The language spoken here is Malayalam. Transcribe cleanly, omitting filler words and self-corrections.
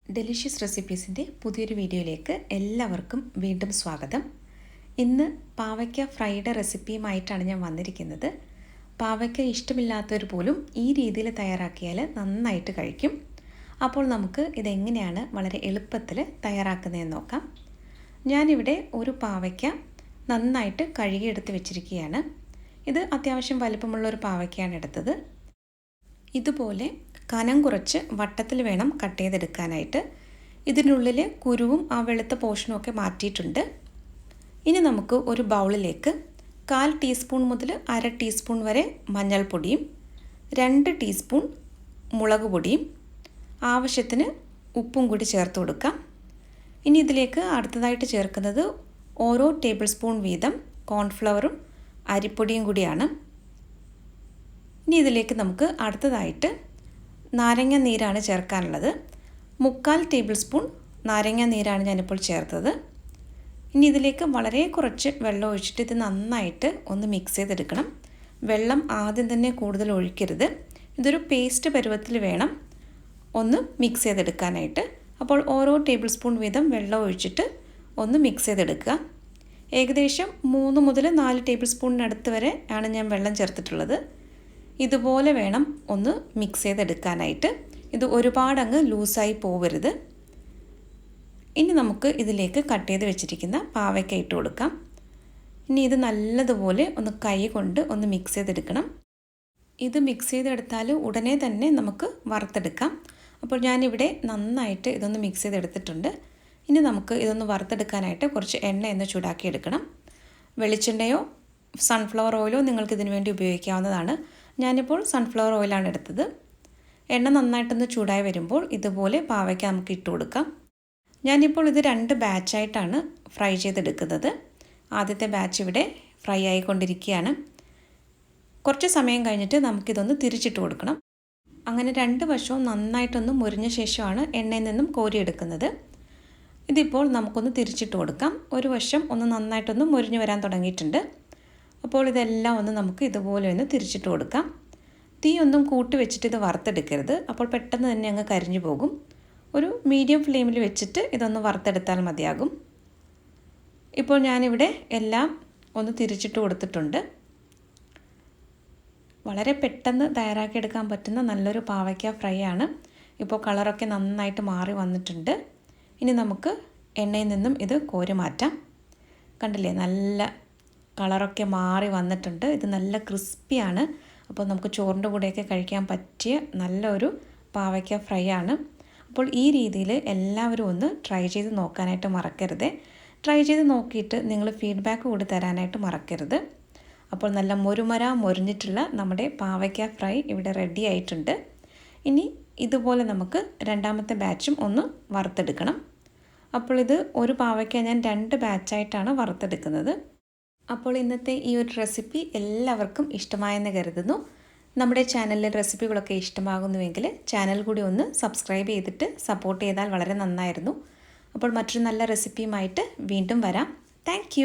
ഡെലിഷ്യസ് റെസിപ്പീസിൻ്റെ പുതിയൊരു വീഡിയോയിലേക്ക് എല്ലാവർക്കും വീണ്ടും സ്വാഗതം. ഇന്ന് പാവയ്ക്ക ഫ്രൈഡ് റെസിപ്പിയുമായിട്ടാണ് ഞാൻ വന്നിരിക്കുന്നത്. പാവയ്ക്ക ഇഷ്ടമില്ലാത്തവർ പോലും ഈ രീതിയിൽ തയ്യാറാക്കിയാൽ നന്നായിട്ട് കഴിക്കും. അപ്പോൾ നമുക്ക് ഇതെങ്ങനെയാണ് വളരെ എളുപ്പത്തിൽ തയ്യാറാക്കുന്നതെന്ന് നോക്കാം. ഞാനിവിടെ ഒരു പാവയ്ക്ക നന്നായിട്ട് കഴുകിയെടുത്ത് വെച്ചിരിക്കുകയാണ്. ഇത് അത്യാവശ്യം വലിപ്പമുള്ളൊരു പാവയ്ക്കയാണ് എടുത്തത്. ഇതുപോലെ കനം കുറച്ച് വട്ടത്തിൽ വേണം കട്ട് ചെയ്തെടുക്കാനായിട്ട്. ഇതിനുള്ളിൽ കുരുവും ആ വെളുത്ത പോർഷനും ഒക്കെ മാറ്റിയിട്ടുണ്ട്. ഇനി നമുക്ക് ഒരു ബൗളിലേക്ക് 1/4 ടീസ്പൂൺ മുതൽ 1/2 ടീസ്പൂൺ വരെ മഞ്ഞൾപ്പൊടിയും 2 ടീസ്പൂൺ മുളക് പൊടിയും ആവശ്യത്തിന് ഉപ്പും കൂടി ചേർത്ത് കൊടുക്കാം. ഇനി ഇതിലേക്ക് അടുത്തതായിട്ട് ചേർക്കുന്നത് ഓരോ ടേബിൾ സ്പൂൺ വീതം കോൺഫ്ലവറും അരിപ്പൊടിയും കൂടിയാണ്. ഇനി ഇതിലേക്ക് നമുക്ക് അടുത്തതായിട്ട് നാരങ്ങ നീരാണ് ചേർക്കാനുള്ളത്. 3/4 ടേബിൾ സ്പൂൺ നാരങ്ങ നീരാണ് ഞാനിപ്പോൾ ചേർത്തത്. ഇനി ഇതിലേക്ക് വളരെ കുറച്ച് വെള്ളം ഒഴിച്ചിട്ട് ഇത് നന്നായിട്ട് ഒന്ന് മിക്സ് ചെയ്തെടുക്കണം. വെള്ളം ആദ്യം തന്നെ കൂടുതൽ ഒഴിക്കരുത്. ഇതൊരു പേസ്റ്റ് പരുവത്തിൽ വേണം ഒന്ന് മിക്സ് ചെയ്തെടുക്കാനായിട്ട്. അപ്പോൾ ഓരോ ടേബിൾ സ്പൂൺ വീതം വെള്ളം ഒഴിച്ചിട്ട് ഒന്ന് മിക്സ് ചെയ്തെടുക്കുക. ഏകദേശം 3 മുതൽ 4 ടേബിൾ സ്പൂണിനടുത്ത് വരെ ആണ് ഞാൻ വെള്ളം ചേർത്തിട്ടുള്ളത്. ഇതുപോലെ വേണം ഒന്ന് മിക്സ് ചെയ്തെടുക്കാനായിട്ട്. ഇത് ഒരുപാടങ്ങ് ലൂസായി പോവരുത്. ഇനി നമുക്ക് ഇതിലേക്ക് കട്ട് ചെയ്ത് വെച്ചിരിക്കുന്ന പാവയ്ക്ക ഇട്ട് കൊടുക്കാം. ഇനി ഇത് നല്ലതുപോലെ ഒന്ന് കൈ കൊണ്ട് ഒന്ന് മിക്സ് ചെയ്തെടുക്കണം. ഇത് മിക്സ് ചെയ്തെടുത്താൽ ഉടനെ തന്നെ നമുക്ക് വറുത്തെടുക്കാം. അപ്പോൾ ഞാനിവിടെ നന്നായിട്ട് ഇതൊന്ന് മിക്സ് ചെയ്തെടുത്തിട്ടുണ്ട്. ഇനി നമുക്ക് ഇതൊന്ന് വറുത്തെടുക്കാനായിട്ട് കുറച്ച് എണ്ണ ചൂടാക്കി എടുക്കണം. വെളിച്ചെണ്ണയോ സൺഫ്ലവർ ഓയിലോ നിങ്ങൾക്ക് ഇതിനു വേണ്ടി ഉപയോഗിക്കാവുന്നതാണ്. ഞാനിപ്പോൾ സൺഫ്ലവർ ഓയിലാണ് എടുത്തത്. എണ്ണ നന്നായിട്ടൊന്ന് ചൂടായി വരുമ്പോൾ ഇതുപോലെ പാവയ്ക്ക നമുക്ക് ഇട്ട് കൊടുക്കാം. ഞാനിപ്പോൾ ഇത് 2 ബാച്ചായിട്ടാണ് ഫ്രൈ ചെയ്തെടുക്കുന്നത്. ആദ്യത്തെ ബാച്ച് ഇവിടെ ഫ്രൈ ആയിക്കൊണ്ടിരിക്കുകയാണ്. കുറച്ച് സമയം കഴിഞ്ഞിട്ട് നമുക്കിതൊന്ന് തിരിച്ചിട്ട് കൊടുക്കണം. അങ്ങനെ 2 വശവും നന്നായിട്ടൊന്ന് മുരിഞ്ഞ ശേഷമാണ് എണ്ണയിൽ നിന്നും കോരിയെടുക്കുന്നത്. ഇതിപ്പോൾ നമുക്കൊന്ന് തിരിച്ചിട്ട് കൊടുക്കാം. ഒരു വശം ഒന്ന് നന്നായിട്ടൊന്ന് മുരിഞ്ഞു വരാൻ തുടങ്ങിയിട്ടുണ്ട്. അപ്പോൾ ഇതെല്ലാം ഒന്ന് നമുക്ക് ഇതുപോലെ ഒന്ന് തിരിച്ചിട്ട് കൊടുക്കാം. തീ ഒന്നും കൂട്ടി വെച്ചിട്ട് ഇത് വറുത്തെടുക്കരുത്. അപ്പോൾ പെട്ടെന്ന് തന്നെ അങ്ങ് കരിഞ്ഞു പോകും. ഒരു മീഡിയം ഫ്ലെയിമിൽ വെച്ചിട്ട് ഇതൊന്ന് വറുത്തെടുത്താൽ മതിയാകും. ഇപ്പോൾ ഞാനിവിടെ എല്ലാം ഒന്ന് തിരിച്ചിട്ട് കൊടുത്തിട്ടുണ്ട്. വളരെ പെട്ടെന്ന് തയ്യാറാക്കിയെടുക്കാൻ പറ്റുന്ന നല്ലൊരു പാവയ്ക്ക ഫ്രൈ ആണ്. ഇപ്പോൾ കളറൊക്കെ നന്നായിട്ട് മാറി വന്നിട്ടുണ്ട്. ഇനി നമുക്ക് എണ്ണയിൽ നിന്നും ഇത് കോരി മാറ്റാം. കണ്ടില്ലേ, നല്ല കളറൊക്കെ മാറി വന്നിട്ടുണ്ട്. ഇത് നല്ല ക്രിസ്പിയാണ്. അപ്പോൾ നമുക്ക് ചോറിൻ്റെ കൂടെയൊക്കെ കഴിക്കാൻ പറ്റിയ നല്ലൊരു പാവയ്ക്ക ഫ്രൈ ആണ്. അപ്പോൾ ഈ രീതിയിൽ എല്ലാവരും ഒന്ന് ട്രൈ ചെയ്ത് നോക്കാനായിട്ട് മറക്കരുത്. ട്രൈ ചെയ്ത് നോക്കിയിട്ട് നിങ്ങൾ ഫീഡ്ബാക്ക് കൂടി തരാനായിട്ട് മറക്കരുത്. അപ്പോൾ നല്ല മൊരിഞ്ഞിട്ടുള്ള നമ്മുടെ പാവയ്ക്ക ഫ്രൈ ഇവിടെ റെഡി ആയിട്ടുണ്ട്. ഇനി ഇതുപോലെ നമുക്ക് രണ്ടാമത്തെ ബാച്ചും ഒന്ന് വറുത്തെടുക്കണം. അപ്പോൾ ഇത് ഒരു പാവയ്ക്ക ഞാൻ 2 ബാച്ചായിട്ടാണ് വറുത്തെടുക്കുന്നത്. അപ്പോൾ ഇന്നത്തെ ഈ ഒരു റെസിപ്പി എല്ലാവർക്കും ഇഷ്ടമായെന്ന് കരുതുന്നു. നമ്മുടെ ചാനലിലെ റെസിപ്പികളൊക്കെ ഇഷ്ടമാകുന്നുവെങ്കിൽ ചാനൽ കൂടി ഒന്ന് സബ്സ്ക്രൈബ് ചെയ്തിട്ട് സപ്പോർട്ട് ചെയ്താൽ വളരെ നന്നായിരുന്നു. അപ്പോൾ മറ്റൊരു നല്ല റെസിപ്പിയുമായിട്ട് വീണ്ടും വരാം. താങ്ക്